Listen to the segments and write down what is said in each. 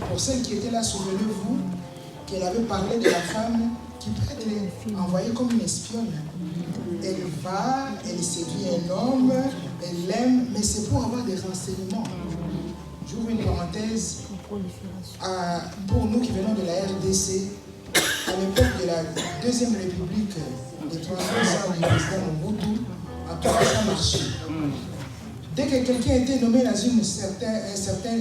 Pour celles qui étaient là, souvenez-vous qu'elle avait parlé de la femme qui peut être envoyée comme une espionne. Elle va, elle séduit un homme, elle l'aime, mais c'est pour avoir des renseignements. J'ouvre une parenthèse. Pour nous qui venons de la RDC, à l'époque de la Deuxième République des 32 ans du président Mobutu, à quoi ça marchait. Dès que quelqu'un était nommé dans un certain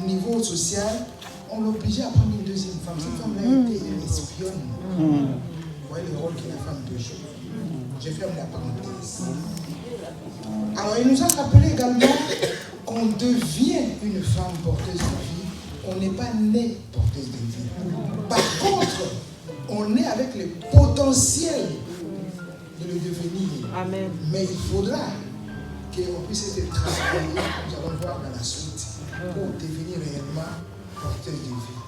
niveau social, on l'obligeait à prendre une deuxième femme. Cette femme-là était une espionne. Vous voyez le rôle que la femme de jour. Je ferme la parenthèse. Alors, il nous a rappelé également qu'on devient une femme porteuse de vie. On n'est pas né porteuse de vie. Par contre, on est avec le potentiel de le devenir. Amen. Mais il faudra qu'on puisse être travaillé, nous allons voir dans la suite, pour devenir réellement porteuse de vie.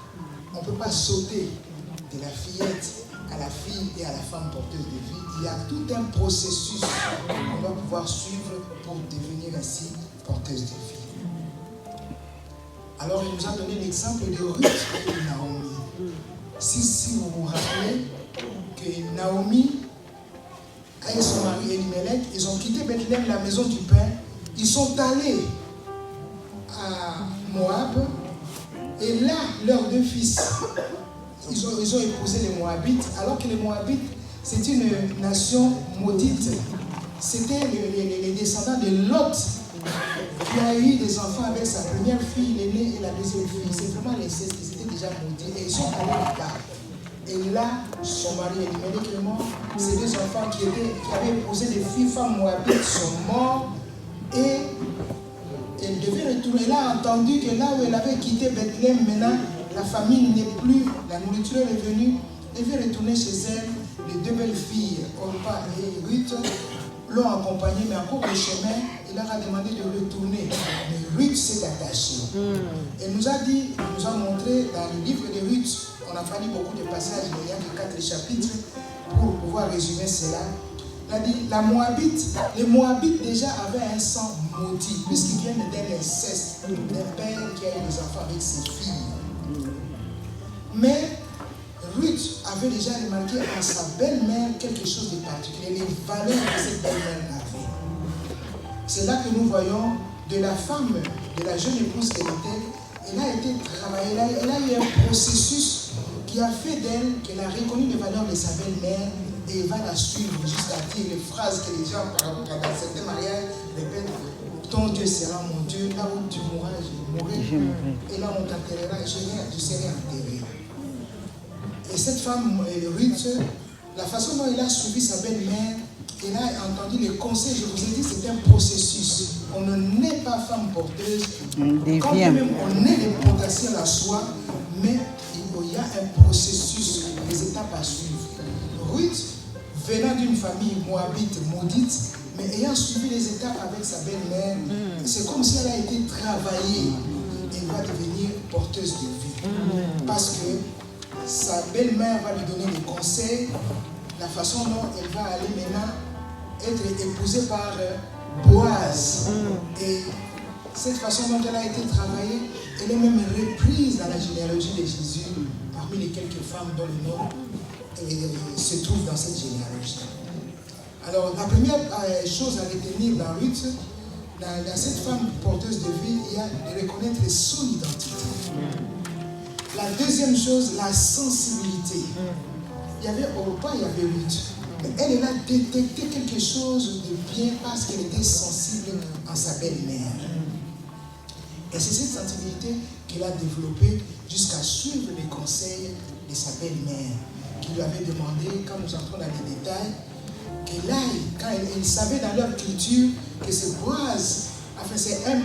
On ne peut pas sauter de la fillette à la fille et à la femme porteuse de vie. Il y a tout un processus qu'on va pouvoir suivre pour devenir ainsi porteuse de vie. Alors il nous a donné l'exemple de Ruth et de Naomi. Si vous vous rappelez que Naomi et son mari Elimelech, ils ont quitté Bethléem, la maison du pain. Ils sont allés à Moab. Et là, leurs deux fils, ils ont épousé les Moabites, alors que les Moabites, c'est une nation maudite. C'était les descendants de Lot qui a eu des enfants avec sa première fille, l'aînée et la deuxième fille. C'est vraiment l'inceste, ils étaient déjà maudits. Et ils sont allés là-bas. Et là, son mari Elimelech est mort. Ces deux enfants qui avaient épousé des filles, femmes moabites, sont morts. Et elle devait retourner. Elle a entendu que là où elle avait quitté Bethléem, maintenant, la famine n'est plus, la nourriture est venue. Elle veut retourner chez elle. Les deux belles filles, Orpa et Ruth, l'ont accompagnée, mais encore au chemin, il leur a demandé de retourner. Mais Ruth s'est attachée. Elle nous a dit, elle nous a montré dans le livre de Ruth, on n'a pas lu beaucoup de passages, mais il y a que 4 chapitres pour pouvoir résumer cela. Il a dit, les Moabites déjà avaient un sang maudit, puisqu'ils viennent d'un inceste, d'un père qui a eu des enfants avec ses filles. Mais Ruth avait déjà remarqué en sa belle-mère quelque chose de particulier, les valeurs que cette belle-mère avait. C'est là que nous voyons de la femme, de la jeune épouse qu'elle était, elle a été travaillée, elle a eu un processus qui a fait d'elle qu'elle a reconnu les valeurs de sa belle-mère et elle va la suivre jusqu'à dire les phrases que les gens, dans certains mariages, répètent. Ton Dieu sera mon Dieu, là où tu mourras, je mourrai, et là où on t'enterrera, je serai enterré. Et cette femme, Ruth, la façon dont elle a suivi sa belle-mère, elle a entendu les conseils, je vous ai dit, c'est un processus. On ne naît pas femme porteuse, quand même on est des potentiels à soi, mais il y a un processus, des étapes à suivre. Ruth, venant d'une famille moabite maudite, mais ayant suivi les étapes avec sa belle-mère, c'est comme si elle a été travaillée. Elle va devenir porteuse de vie. Parce que sa belle-mère va lui donner des conseils, la façon dont elle va aller maintenant être épousée par Boaz. Et cette façon dont elle a été travaillée, elle est même reprise dans la généalogie de Jésus, parmi les quelques femmes dont le nom se trouve dans cette généalogie. Alors, la première chose à retenir dans Ruth, dans cette femme porteuse de vie, il y a de reconnaître son identité. La deuxième chose, la sensibilité. Il y avait Orpa, il y avait Ruth. Mais elle a détecté quelque chose de bien parce qu'elle était sensible à sa belle-mère. Et c'est cette sensibilité qu'elle a développée jusqu'à suivre les conseils de sa belle-mère, qui lui avait demandé, quand nous entrons dans les détails, qu'elle aille, quand elle savait dans leur culture que c'est Boaz, enfin c'est un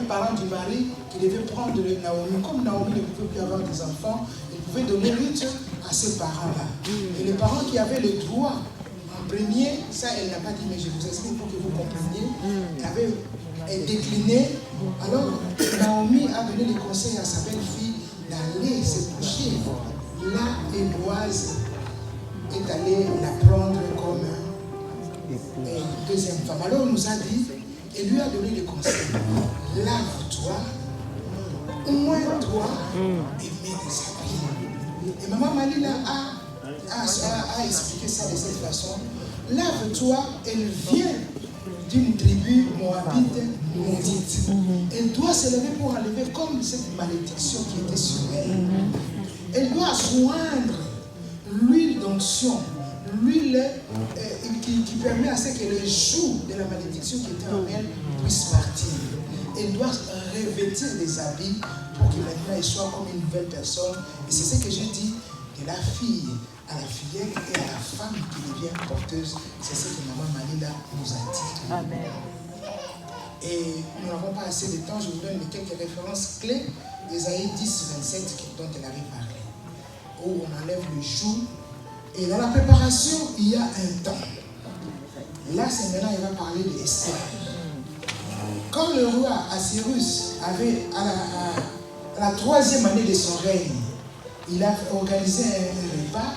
parent du mari qui devait prendre Naomi. Comme Naomi ne pouvait plus avoir des enfants, il pouvait donner Ruth à ces parents-là. Et les parents qui avaient le droit en premier, ça elle n'a pas dit, mais je vous explique pour que vous compreniez, avait décliné. Alors Naomi a donné les conseils à sa belle-fille d'aller se coucher là, et Boaz est allé la prendre comme deuxième femme. Alors on nous a dit, et lui a donné les conseils. Lave-toi, oins-toi quoi? Aimer des habits. Et maman Malila a expliqué ça de cette façon. Lave-toi, elle vient d'une tribu moabite maudite. Elle doit se lever pour enlever comme cette malédiction qui était sur elle. Elle doit soindre l'huile d'onction, l'huile qui permet à ce que le joug de la malédiction qui était en elle puisse partir. Elle doit revêtir des habits pour que maintenant elle soit comme une nouvelle personne. Et c'est ce que j'ai dit, de la fille à la fillette et à la femme qui devient porteuse. C'est ce que maman Malila nous a dit. Amen. Et nous n'avons pas assez de temps, je vous donne quelques références clés. Ésaïe 10, 27 dont elle avait parlé. Où on enlève le joug. Et dans la préparation, il y a un temps. Là, c'est maintenant, il va parler de Esther. Quand le roi Assyrus avait, à la 3e année de son règne, il a organisé un repas.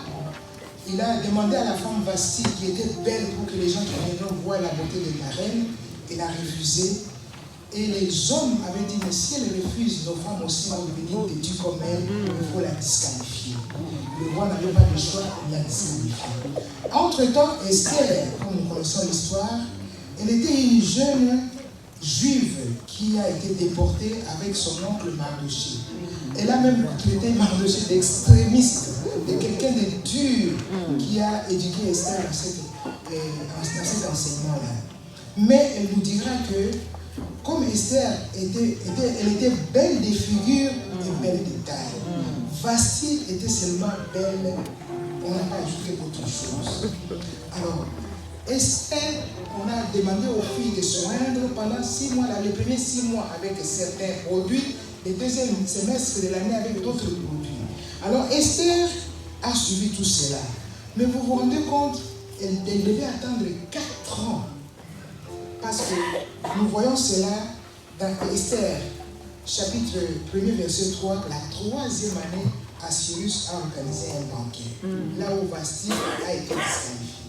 Il a demandé à la femme Vasti, qui était belle pour que les gens qui viennent voient la beauté de la reine. Elle a refusé. Et les hommes avaient dit, mais si elle refuse, nos femmes aussi vont devenir têtues comme elle, il faut la disqualifier. Le roi n'avait pas de choix, il l'a disqualifiée. Entre-temps, Esther, comme nous connaissons l'histoire, elle était une jeune juive qui a été déportée avec son oncle Mardoché. Elle a même traité Mardoché d'extrémiste, de quelqu'un de dur qui a éduqué Esther dans cet enseignement-là. Mais elle nous dira que, comme Esther elle était belle de figure et belle de taille. Vasti était seulement belle, on n'a pas ajouté autre chose. Alors, Esther, on a demandé aux filles de se rendre pendant 6 mois, les premiers 6 mois avec certains produits, le deuxième semestre de l'année avec d'autres produits. Alors, Esther a suivi tout cela. Mais vous vous rendez compte, elle devait attendre 4 ans. Parce que nous voyons cela dans Esther, chapitre 1er, verset 3, la 3e année, Assyrus a organisé un banquet. Là où Vasti a été disqualifié.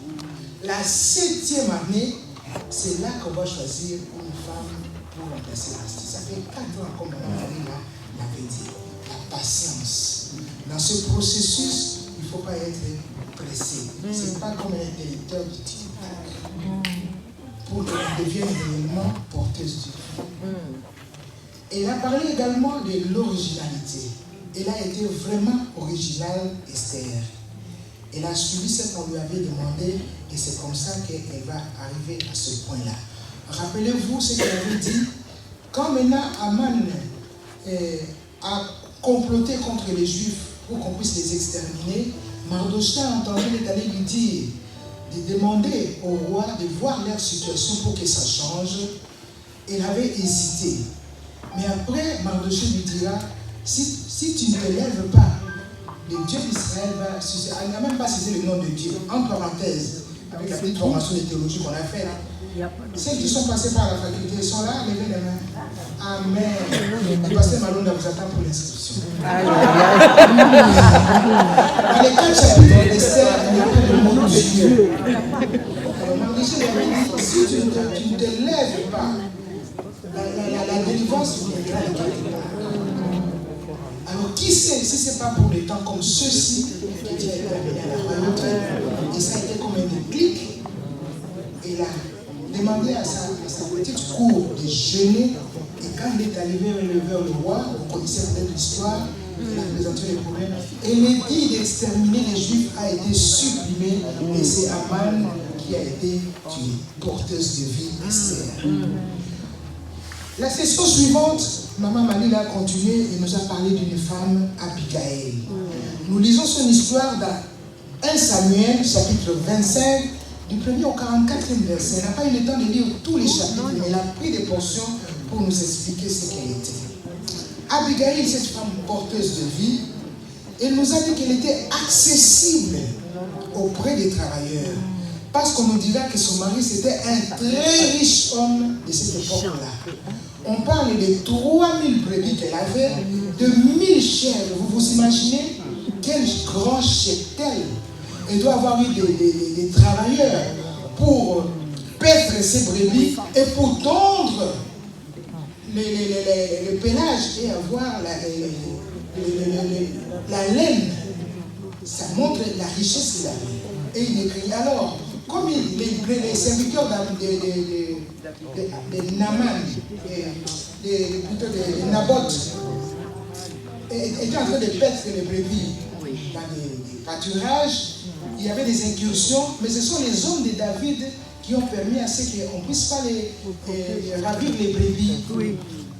La 7e année, c'est là qu'on va choisir une femme pour remplacer Vasti. Ça fait 4 ans, comme Mme Marie l'avait dit. La patience. Dans ce processus, il ne faut pas être pressé. Ce n'est pas comme un intellectuel du TikTok. Pour qu'elle devienne réellement porteuse du fruit. Elle a parlé également de l'originalité. Elle a été vraiment originale, Esther. Elle a suivi ce qu'on lui avait demandé et c'est comme ça qu'elle va arriver à ce point-là. Rappelez-vous ce qu'elle avait dit. Quand maintenant Aman a comploté contre les Juifs pour qu'on puisse les exterminer, Mardoché a entendu, il est allé lui dire de demander au roi de voir leur situation pour que ça change. Elle avait hésité. Mais après, Mardoché lui dira, si tu ne te lèves pas, le Dieu d'Israël va susciter. Elle n'a même pas cité le nom de Dieu. En parenthèse, avec la petite formation de théologie qu'on a fait là. Celles qui sont passées par la faculté sont là, levez les mains. Amen. Le pasteur Malonda vous attend pour l'inscription. Dans les 4 chapitres d'Esther, il n'y a pas de mot de Dieu. Alors, Mardoché lui avait dit, si tu ne te lèves pas, la délivrance viendra de quelque part. Alors, qui sait si ce n'est pas pour des temps comme ceux-ci que Dieu a été amené à la royauté. Et ça a été comme un déclic. Et là, demandé à sa petite cour de jeûner. Et quand il est arrivé vers le roi, vous connaissez peut-être l'histoire, il a présenté les problèmes. Et l'édit d'exterminer les Juifs a été supprimé. Et c'est Aman qui a été tué, porteuse de vie, Esther. La session suivante, Maman Malila a continué et nous a parlé d'une femme, Abigail. Nous lisons son histoire dans 1 Samuel, chapitre 25, du 1er au 44e verset. Elle n'a pas eu le temps de lire tous les chapitres, mais elle a pris des portions pour nous expliquer ce qu'elle était. Abigail, cette femme porteuse de vie, elle nous a dit qu'elle était accessible auprès des travailleurs. Parce qu'on nous dira que son mari, c'était un très riche homme de cette époque-là. On parle de 3000 brebis qu'elle avait, de 1000 chèvres. Vous vous imaginez quel grand cheptel. Elle doit avoir eu des travailleurs pour paître ces brebis et pour tondre le pelage et avoir la laine. Ça montre la richesse qu'il avait. Et il écrit, alors, comme les serviteurs de Naaman, plutôt de Naboth, étaient en train de perdre les brebis dans les pâturages, il y avait des incursions, mais ce sont les hommes de David qui ont permis à ce qu'on ne puisse pas ravir les brebis. Oui.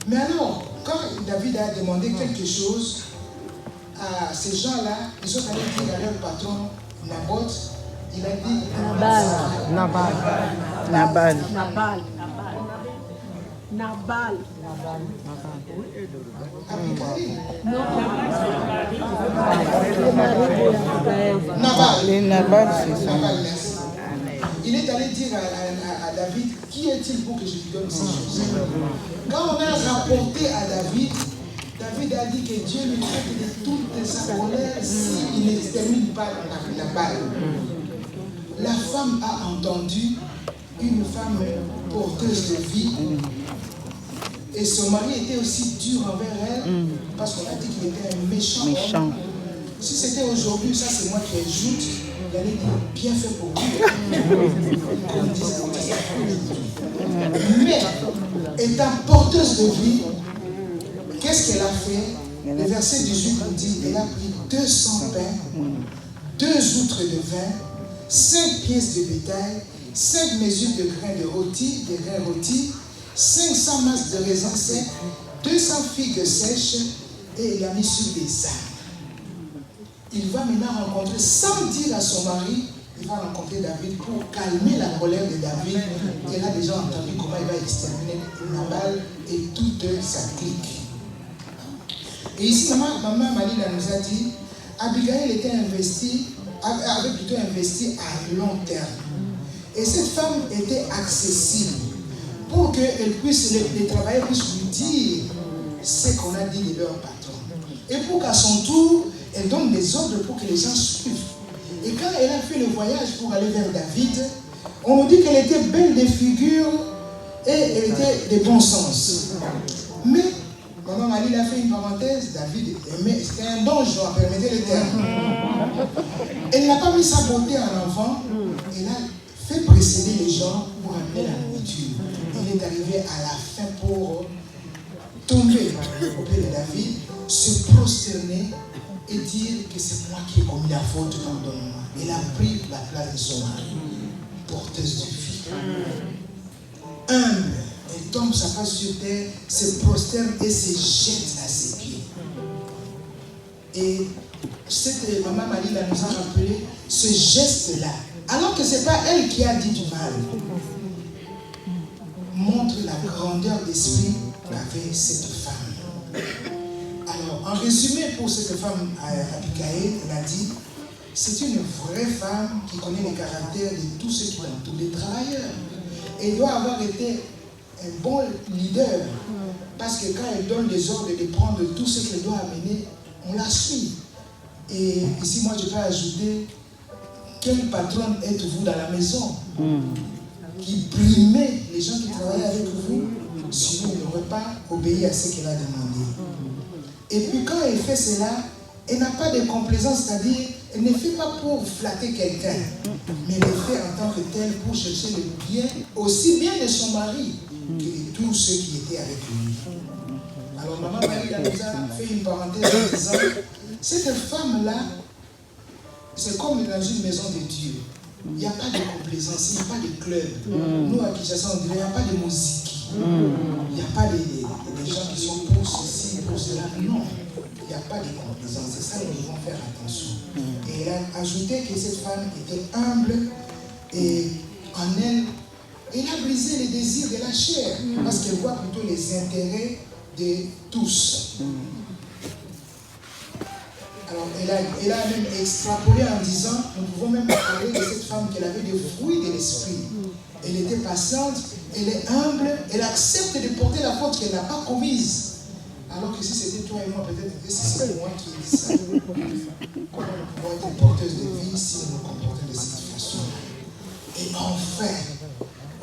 Mais alors, quand David a demandé quelque chose à ces gens-là, ils sont allés dire à leur patron, Naboth, il a dit Nabal. Nabal, c'est ça. Il est allé dire à David, qui est-il pour que je lui donne ces choses? Quand on a rapporté à David, David a dit que Dieu lui traite de toute sa colère s'il n'extermine pas Nabal. La femme a entendu, une femme porteuse de vie, et son mari était aussi dur envers elle, parce qu'on a dit qu'il était un méchant homme. Si c'était aujourd'hui, ça c'est moi qui ajoute, il allait dire bien fait pour vous. Mais, étant porteuse de vie, qu'est-ce qu'elle a fait? Le verset 18 nous dit, elle a pris 200 pains, 2 outres de vin, 5 pièces de bétail, 5 mesures de grains rôtis, 500 masses de raisins secs, 200 figues sèches, et il a mis sur des ânes. Il va maintenant rencontrer, sans dire à son mari, il va rencontrer David pour calmer la colère de David. Elle a déjà entendu comment il va exterminer Nabal et toute sa clique. Et ici, maman Malila nous a dit, Abigail avait plutôt investi à long terme. Et cette femme était accessible pour que les travailleurs puissent lui dire ce qu'on a dit de leur patron. Et pour qu'à son tour, elle donne des ordres pour que les gens suivent. Et quand elle a fait le voyage pour aller vers David, on nous dit qu'elle était belle de figure et elle était de bon sens. Mais, maman Malie a fait une parenthèse, David aimait, c'était un donjon, permettez le terme. Elle n'a pas mis sa beauté en avant, elle a fait précéder les gens pour amener la nourriture. Il est arrivé à la fin pour tomber auprès de David, se prosterner et dire que c'est moi qui ai commis la faute, pardonne-moi. Elle a pris la place de son mari, porteuse de vie. Humble, elle tombe sa face sur terre, se prosterne et se jette à ses pieds. Et cette maman Marie nous a rappelé ce geste-là, alors que ce n'est pas elle qui a dit du mal, montre la grandeur d'esprit qu'avait cette femme. Alors, en résumé, pour cette femme, Abigail, elle a dit, c'est une vraie femme qui connaît les caractères de tous ceux qui l'entourent, les travailleurs. Elle doit avoir été un bon leader, parce que quand elle donne des ordres de prendre tout ce qu'elle doit amener, on la suit. Et ici, moi, je peux ajouter, quelle patronne êtes-vous dans la maison qui primait les gens qui travaillent avec vous si vous n'aurez pas obéi à ce qu'elle a demandé. Et puis quand elle fait cela, elle n'a pas de complaisance, c'est-à-dire, elle ne fait pas pour flatter quelqu'un, mais elle le fait en tant que telle pour chercher le bien, aussi bien de son mari que de tous ceux qui étaient avec lui. Alors maman Marie nous a fait une parenthèse en disant, cette femme-là, c'est comme dans une maison de Dieu. Il n'y a pas de complaisance, il n'y a pas de club. Nous, à Kinshasa, on dirait, il n'y a pas de musique. Il n'y a pas des gens qui sont pour ceci, pour cela. Non, il n'y a pas de complaisance. C'est ça que nous devons faire attention. Et elle a ajouté que cette femme était humble et en elle, elle a brisé les désirs de la chair parce qu'elle voit plutôt les intérêts de tous. Alors, elle a même extrapolé en disant, nous pouvons même parler de cette femme qu'elle avait des fruits de l'esprit. Elle était patiente, elle est humble, elle accepte de porter la faute qu'elle n'a pas commise. Alors que si c'était toi et moi, peut-être que c'est moi qui dis ça. Comment nous pouvons être porteuses de vie si nous nous comportons de cette façon? Et enfin,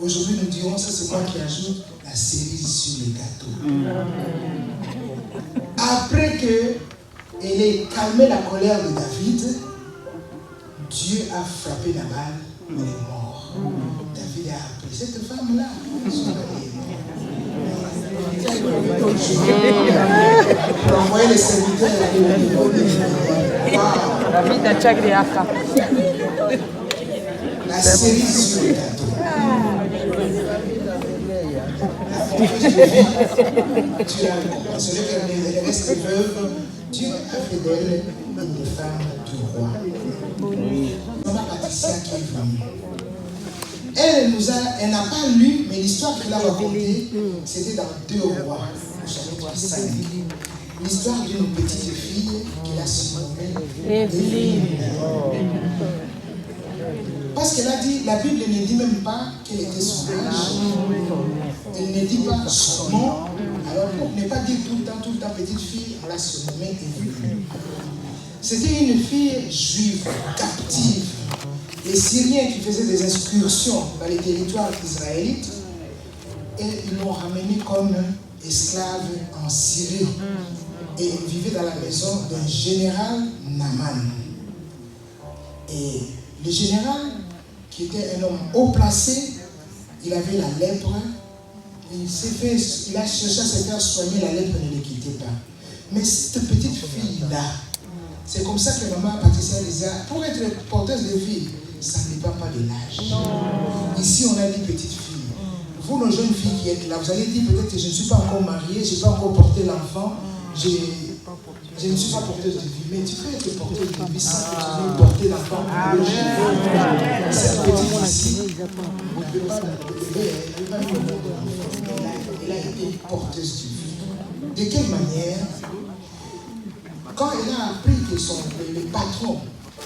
Aujourd'hui, nous dirons, ça c'est moi qui ajoute la cerise sur le gâteau. Après qu'elle ait calmé la colère de David, Dieu a frappé Nabal, elle est morte. David a appelé cette femme-là. Pour envoyer les serviteurs la cerise sur le gâteau. Tu as celui qui reste veuve, Dieu a fait d'elle une femme du roi. Maman Patricia qui est venue. Elle n'a pas lu, mais l'histoire qu'elle a racontée, c'était dans 2 Rois, au chapitre 5. L'histoire d'une petite fille qu'elle a surnommée Évelyne. Parce qu'elle a dit, la Bible ne dit même pas quel était son âge. Elle ne dit pas son nom. Alors pour ne pas dire tout le temps, petite fille, on l'a surnommée Évelyne. C'était une fille juive, captive. Les Syriens qui faisaient des excursions dans les territoires israélites, et ils l'ont ramenée comme esclave en Syrie. Et elle vivait dans la maison d'un général Naaman. Et le général, qui était un homme haut placé, il avait la lèpre. Il a cherché à se faire soigner, la lèpre ne le quittait pas. Mais cette petite fille-là, c'est comme ça que maman Patricia disait, pour être porteuse de vie, ça ne dépend pas de l'âge. Ici, on a dit petite fille. Vous, nos jeunes filles qui êtes là, vous allez dire peut-être que je ne suis pas encore mariée, je n'ai pas encore porté l'enfant, je ne suis pas porteuse de vie. Mais tu peux être porteuse de vie sans que tu viennes porter l'enfant. Cette petite ici, elle a été porteuse de vie. De quelle manière? Quand elle a appris que le patron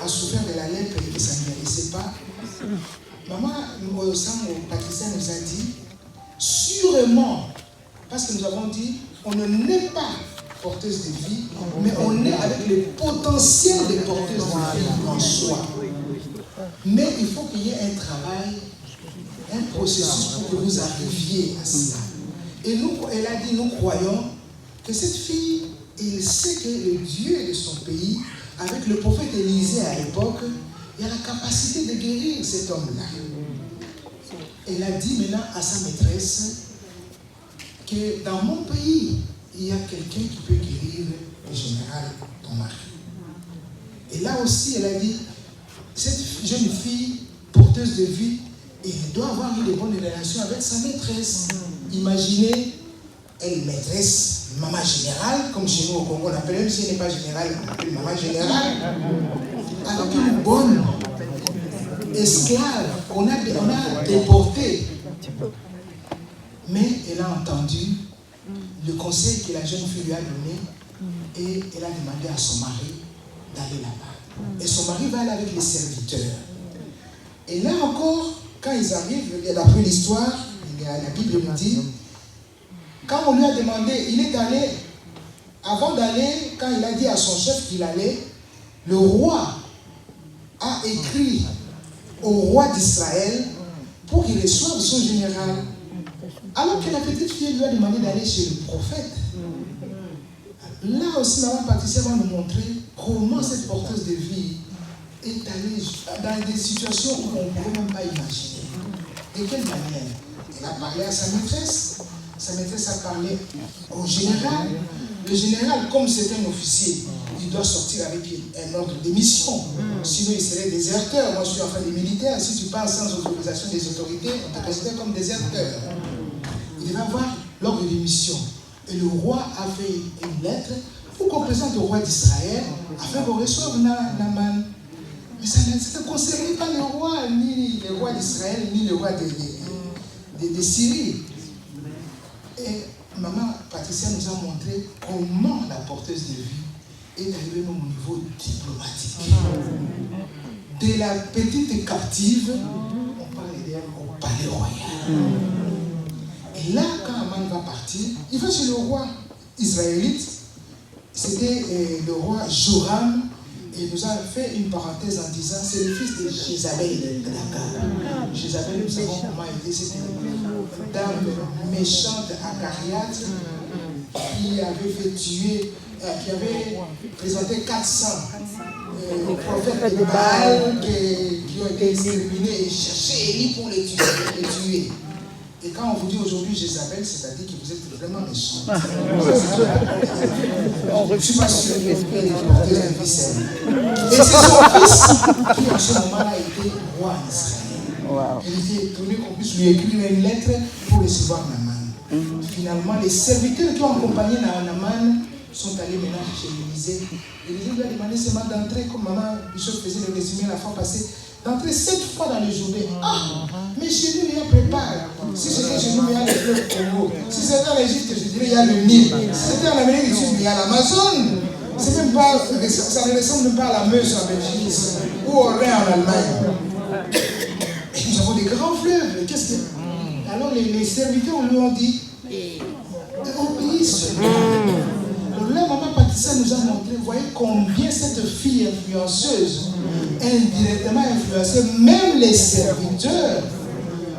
a souffert de la lèpre et que ça ne guérissait pas, maman Patricia nous a dit, sûrement, parce que nous avons dit, on ne naît pas porteuse de vie, mais on naît avec le potentiel de porteuse de vie en soi. Mais il faut qu'il y ait un travail, un processus pour que vous arriviez à cela. Et nous, elle a dit, nous croyons que cette fille, il sait que le Dieu de son pays, avec le prophète Élisée à l'époque, il a la capacité de guérir cet homme-là. Elle a dit maintenant à sa maîtresse que dans mon pays, il y a quelqu'un qui peut guérir le général, ton mari. Et là aussi, elle a dit, cette jeune fille porteuse de vie, elle doit avoir eu de bonnes relations avec sa maîtresse. Imaginez, elle maîtresse, maman générale, comme chez nous au Congo, on appelle, même si elle n'est pas générale, on appelle maman générale, avec une bonne esclave qu'on a déportée. Mais elle a entendu le conseil que la jeune fille lui a donné et elle a demandé à son mari d'aller là-bas. Et son mari va aller avec les serviteurs. Et là encore, quand ils arrivent, d'après l'histoire, la Bible nous dit, quand on lui a demandé, il est allé, avant d'aller, quand il a dit à son chef qu'il allait, le roi a écrit au roi d'Israël pour qu'il reçoive son général. Alors que la petite fille lui a demandé d'aller chez le prophète. Là aussi, maman Patricia va nous montrer comment cette porteuse de vie est allée dans des situations où on ne peut même pas imaginer. De quelle manière? Elle a parlé à sa maîtresse. Sa maîtresse a parlé au général. Le général, comme c'est un officier, il doit sortir avec un ordre de mission. Sinon, il serait déserteur. Moi, je suis en train des militaires. Si tu parles sans autorisation des autorités, on te considère comme déserteur. Il devait avoir l'ordre de mission. Et le roi a fait une lettre pour qu'on présente au roi d'Israël afin qu'on reçoive Naaman. Mais ça ne concernait pas le roi, ni le roi d'Israël, ni le roi de Syrie. Et maman Patricia nous a montré comment la porteuse de vie est arrivée même au niveau diplomatique. De la petite captive, on parle d'elle au palais royal. Et là, quand Aman va partir, il va chez le roi israélite. C'était le roi Joram Et nous a fait une parenthèse en disant c'est le fils de Jézabel. Jézabel, nous savons comment elle était cette dame méchante Acariate qui avait fait tuer, qui avait présenté 400 prophètes de Baal qui ont été exterminés et cherché Élie pour les tuer. Et quand on vous dit aujourd'hui Jézabel, c'est-à-dire que vous êtes vraiment méchant. Je ne suis pas sûr que vous pouvez les porter un ficelle. Et c'est son fils qui en ce moment-là était roi d'Israël. Il était étonné qu'on puisse lui écrire une lettre pour recevoir Naaman. Finalement, les serviteurs qui ont accompagné Naaman sont allés maintenant chez l'Élysée. L'Élysée lui a demandé seulement d'entrer, comme maman Bishop faisait le résumé la fois passée, d'entrer 7 fois dans les journées. Ah, mais chez nous, il y a prépare. Si c'était chez nous, il y a le fleuve Congo. Si c'était en Égypte, je dirais il y a le Nil. Si c'était en Amérique du Sud, il y a l'Amazon. C'est même pas, ça ne ressemble même pas à la Meuse en Belgique ou au Rhin en Allemagne. Et nous avons des grands fleuves. Qu'est-ce que... Alors les serviteurs lui ont dit, obéissez. Là, maman Patricia nous a montré, vous voyez combien cette fille influenceuse, indirectement influencée, même les serviteurs.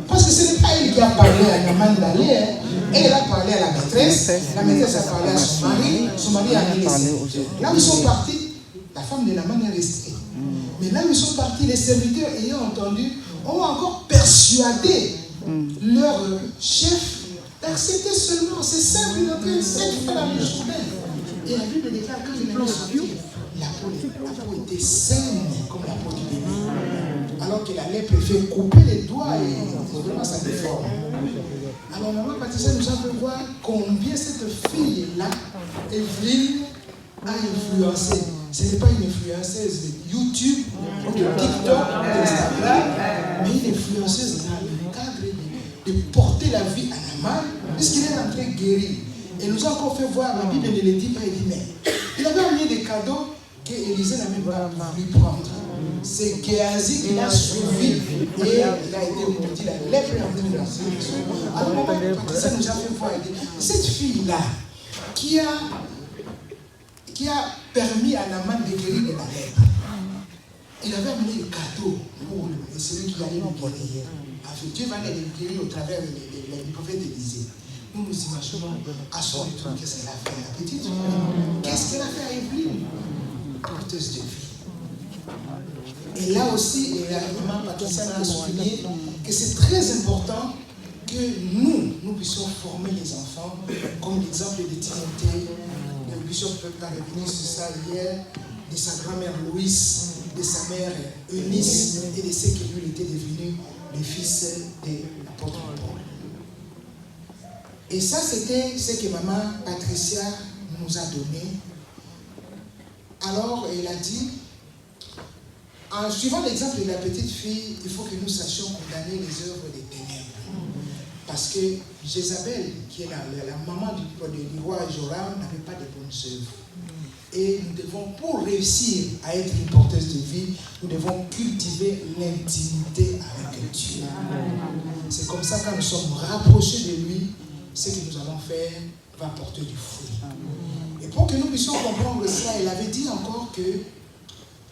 Parce que ce n'est pas elle qui a parlé à Naaman d'aller, elle a parlé à la maîtresse a parlé à son mari a mis les serviteurs. Là où ils sont partis, la femme de Naaman est restée. Mais là où ils sont partis, les serviteurs ayant entendu, ont encore persuadé leur chef d'accepter seulement, c'est simple, d'entrer 7 fois dans le journée. Et la Bible déclare quand il est sorti, la peau était saine comme la peau du bébé. Alors que la lèpre fait couper les doigts et vraiment ça déforme. Alors maman Patricia nous a fait voir combien cette fille-là, Evelyne, a influencé. Ce n'est pas une influenceuse de YouTube, de TikTok, d'Instagram, mais une influenceuse dans le cadre de porter la vie à Naaman, puisqu'il est rentré guéri. Et nous a encore fait voir, la Bible ne le dit pas, il dit, mais il avait amené des cadeaux qu'Élisée n'a même pas voulu prendre. C'est Géasi qui l'a suivi et il a été maudit, la lèpre est entrée dans ses maisons. Alors maman Patricia nous a fait voir, elle dit, cette fille-là, qui a permis à Naaman de guérir de la lèpre, il avait amené des cadeaux pour celui qui allait nous guérir. Dieu va les guérir au travers du prophète Élisée. Nous nous imaginons à son retour qu'est-ce qu'elle a fait à la petite fille. Qu'est-ce qu'elle a fait à Evelyne? Porteuse de vie. Et là aussi, la maman Patricia a souligné que c'est très important que nous puissions former les enfants, comme l'exemple de Timothée, le bishop a revenu sur ça hier, de sa grand-mère Louise, de sa mère Eunice et de ceux qui lui étaient devenus les fils de l'apôtre Paul. Et ça, c'était ce que maman Patricia nous a donné. Alors, elle a dit, en suivant l'exemple de la petite fille, il faut que nous sachions condamner les œuvres des ténèbres. Parce que Jézabel, qui est la maman du roi Joram, n'avait pas de bonnes œuvres. Et nous devons, pour réussir à être une porteuse de vie, nous devons cultiver l'intimité avec Dieu. C'est comme ça, quand nous sommes rapprochés de lui, ce que nous allons faire va porter du fruit. Et pour que nous puissions comprendre cela, elle avait dit encore que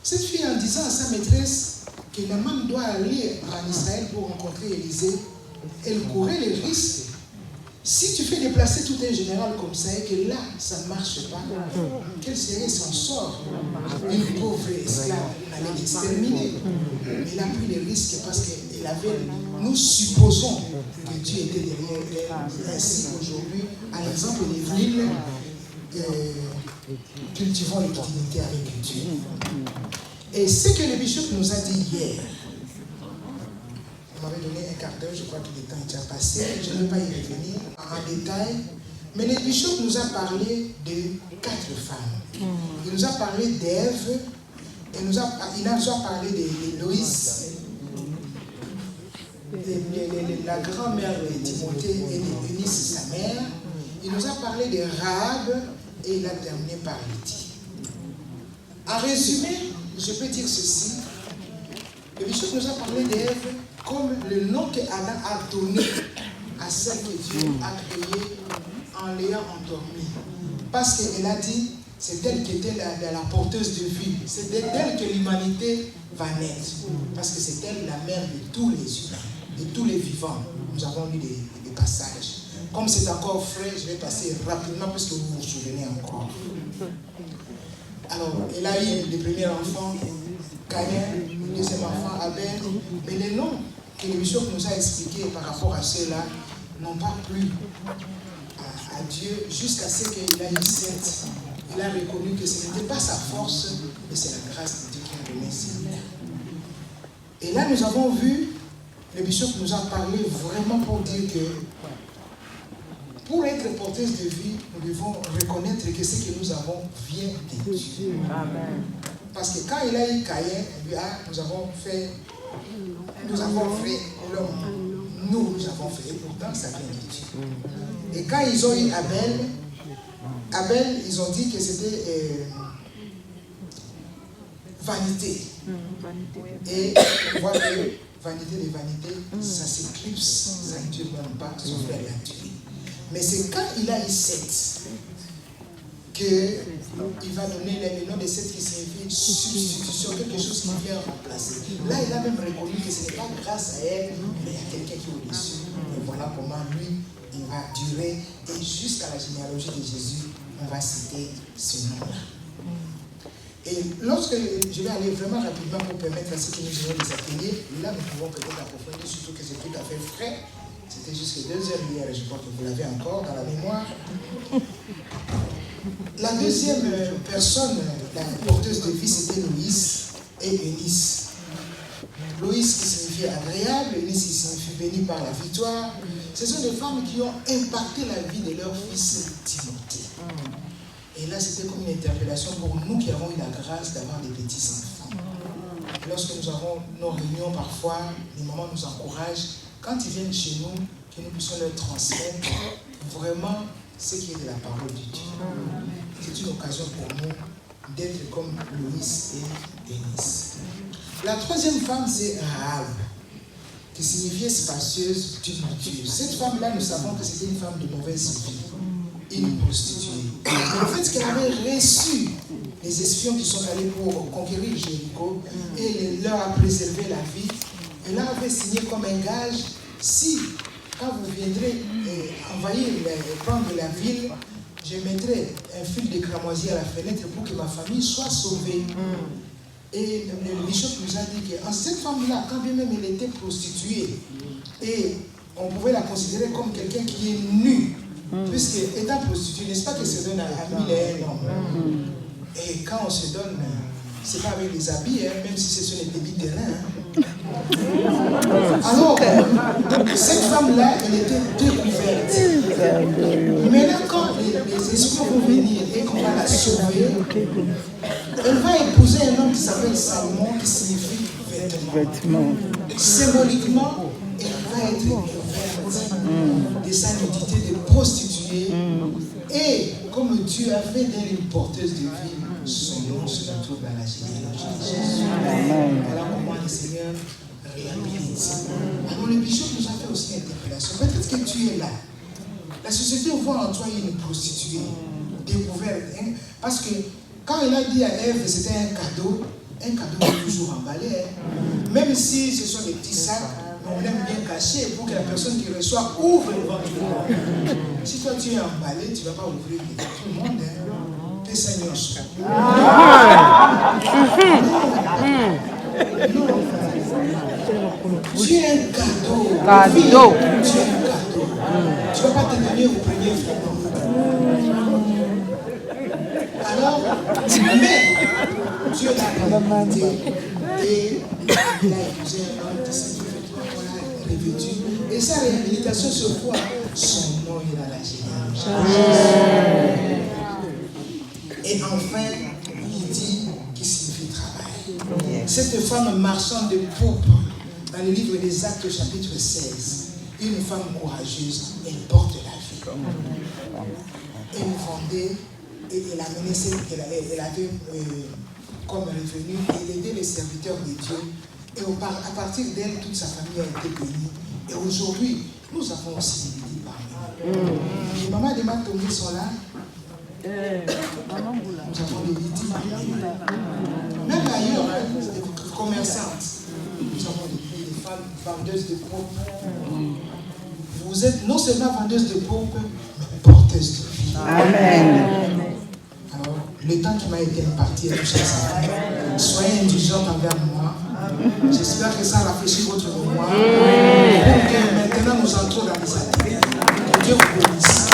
cette fille, en disant à sa maîtresse que Naaman doit aller en Israël pour rencontrer Élisée, elle courait le risque. Si tu fais déplacer tout un général comme ça et que là, ça ne marche pas, quel serait son sort? Une pauvre esclave, on allait l'exterminer. Elle a pris le risque parce qu'elle avait, nous supposons que Dieu était derrière elle. Ainsi, aujourd'hui, à l'exemple d'Evelyne, cultivons l'intimité avec Dieu. Et ce que le bishop nous a dit hier, on m'avait donné un quart d'heure, je crois que le temps est déjà passé, je ne vais pas y revenir en détail, mais le bishop nous a parlé de 4 femmes. Il nous a parlé d'Ève, il nous a parlé d'Éloïse, de la grand-mère de Timothée et d'Eunice, sa mère. Il nous a parlé de Rahab et il a terminé par Lydie. En résumé, je peux dire ceci. Le bishop nous a parlé d'Ève comme le nom qu'Adam a donné à celle que Dieu a créée en l'ayant endormie. Parce qu'elle a dit, c'est elle qui était la porteuse de vie. C'est d'elle que l'humanité va naître. Parce que c'est elle la mère de tous les humains, de tous les vivants. Nous avons lu des passages. Comme c'est encore frais, je vais passer rapidement parce que vous vous souvenez encore. Alors, elle a eu le premier enfant, Caïn, le deuxième enfant, Abel. Mais les noms que le bishop nous a expliqués par rapport à ceux-là n'ont pas plu à Dieu jusqu'à ce qu'il a eu Seth. Il a reconnu que ce n'était pas sa force, mais c'est la grâce de Dieu qui a donné Seth. Et là, nous avons vu, le bishop nous a parlé vraiment pour dire que pour être porteuse de vie, nous devons reconnaître que ce que nous avons vient de Dieu. Amen. Parce que quand il a eu Caïn, nous avons fait l'homme. Nous avons fait, et pourtant ça vient de Dieu. Et quand ils ont eu Abel, ils ont dit que c'était vanité. Et on voit que vanité des vanités, ça s'éclipse, ça ne tue même pas, son frère l'a tué. Mais c'est quand il a eu Seth qu'il va donner le nom de Seth qui signifie substitution, quelque chose qui vient remplacer. Là, il a même reconnu que ce n'est pas grâce à elle, mais il y a quelqu'un qui est au-dessus. Et voilà comment lui, il va durer. Et jusqu'à la généalogie de Jésus, on va citer ce nom-là. Et lorsque je vais aller vraiment rapidement pour permettre à ceux qui nous auront des ateliers, là nous pouvons peut-être approfondir, surtout que c'est tout à fait frais. C'était jusque 2 heures hier et je crois que vous l'avez encore dans la mémoire. La deuxième personne, la porteuse de vie, c'était Loïs et Eunice. Loïs qui signifie agréable, Eunice qui signifie béni par la victoire. Ce sont des femmes qui ont impacté la vie de leur fils Timothée. Et là, c'était comme une interpellation pour nous qui avons eu la grâce d'avoir des petits-enfants. Lorsque nous avons nos réunions, parfois, les mamans nous encouragent. Quand ils viennent chez nous, que nous puissions leur transmettre vraiment ce qui est de la parole de Dieu. C'est une occasion pour nous d'être comme Loïs et Eunice. La troisième femme, c'est Rahab, qui signifiait spacieuse, tumultueuse. Cette femme-là, nous savons que c'était une femme de mauvaise vie, une prostituée. Le fait qu'elle avait reçu les espions qui sont allés pour conquérir Jéricho et leur a préservé la vie, elle avait signé comme un gage, si quand vous viendrez envahir, prendre la ville, je mettrai un fil de cramoisi à la fenêtre pour que ma famille soit sauvée. Et le bishop nous a dit que cette femme-là, quand bien même elle était prostituée, et on pouvait la considérer comme quelqu'un qui est nu, puisque étant prostituée, n'est-ce pas que se donne à 1000 et un hommes. Et quand on se donne, c'est pas avec les habits, même si ce sont les débits de reins. Alors, cette femme-là, elle était découverte. Maintenant, quand les espions vont venir et qu'on va la sauver, elle va épouser un homme qui s'appelle Salomon, qui signifie vêtement. Symboliquement, elle va être ouverte de sa nudité de prostituée. Et comme Dieu a fait d'elle une porteuse de vie, son nom se retrouve dans la généalogie de Jésus. Voilà comment le Seigneur réhabilite. Alors le bishop nous a fait aussi une interpellation. Peut-être que tu es là. La société voit en toi une prostituée découverte. Hein? Parce que quand il a dit à Ève que c'était un cadeau est toujours emballé. Hein? Même si ce sont des petits sacs, on l'aime bien cacher pour que la personne qui reçoit ouvre le ventre. Si toi tu es emballé, tu ne vas pas ouvrir tout le monde. Hein? T'es Seigneur. Tu es un cadeau. Tu es un cadeau. Tu ne vas pas te donner au premier frère. Alors, mais Dieu l'a réhabilité et il a épousé un homme qui s'est revêtu. Et sa réhabilitation se voit, son nom est dans la généalogie. Et enfin, il dit qu'il signifie travail. Cette femme marchande de pourpre, dans le livre des Actes chapitre 16, une femme courageuse, elle porte la vie. Elle vendait et elle amenait celle qu'elle avait comme revenu et elle aidait les serviteurs de Dieu. Et à partir d'elle, toute sa famille a été bénie. Et aujourd'hui, nous avons aussi des parmi nous. Les mamans de Matomé sont là. Nous avons des victimes. Même ailleurs, des commerçantes. Nous avons des femmes vendeuses de poupes. Vous êtes non seulement vendeuses de poupes, mais porteuses de vie. Amen. Alors, le temps qui m'a été imparti est tout ça. Soyez indulgents envers moi. J'espère que ça rafraîchit votre mémoire. Pour que maintenant nous entrons dans les activités. Que Dieu vous bénisse.